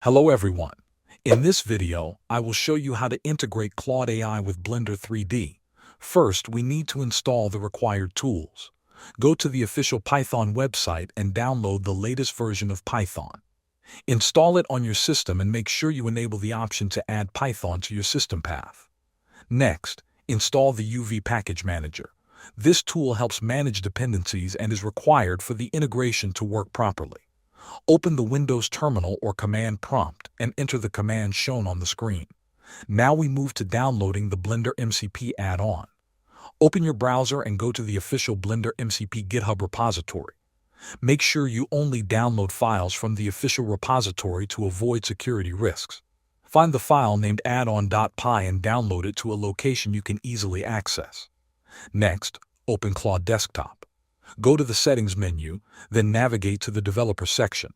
Hello everyone. In this video, I will show you how to integrate Claude AI with Blender 3D. First, we need to install the required tools. Go to the official Python website and download the latest version of Python. Install it on your system and make sure you enable the option to add Python to your system path. Next, install the UV Package Manager. This tool helps manage dependencies and is required for the integration to work properly. Open the Windows terminal or command prompt and enter the command shown on the screen. Now we move to downloading the Blender MCP add-on. Open your browser and go to the official Blender MCP GitHub repository. Make sure you only download files from the official repository to avoid security risks. Find the file named addon.py and download it to a location you can easily access. Next, open Claude Desktop. Go to the Settings menu, then navigate to the Developer section.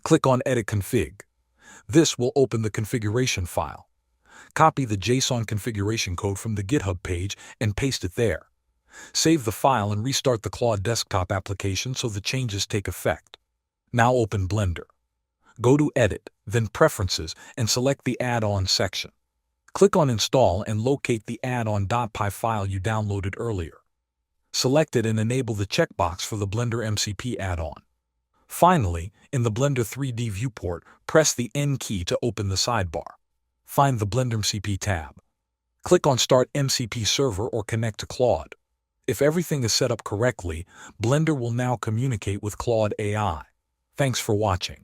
Click on Edit Config. This will open the configuration file. Copy the JSON configuration code from the GitHub page and paste it there. Save the file and restart the Claude Desktop application so the changes take effect. Now open Blender. Go to Edit, then Preferences, and select the Add-on section. Click on Install and locate the addon.py file you downloaded earlier. Select it and enable the checkbox for the Blender MCP add-on. Finally, in the Blender 3D viewport, press the N key to open the sidebar. Find the Blender MCP tab. Click on Start MCP Server or Connect to Claude. If everything is set up correctly, Blender will now communicate with Claude AI. Thanks for watching.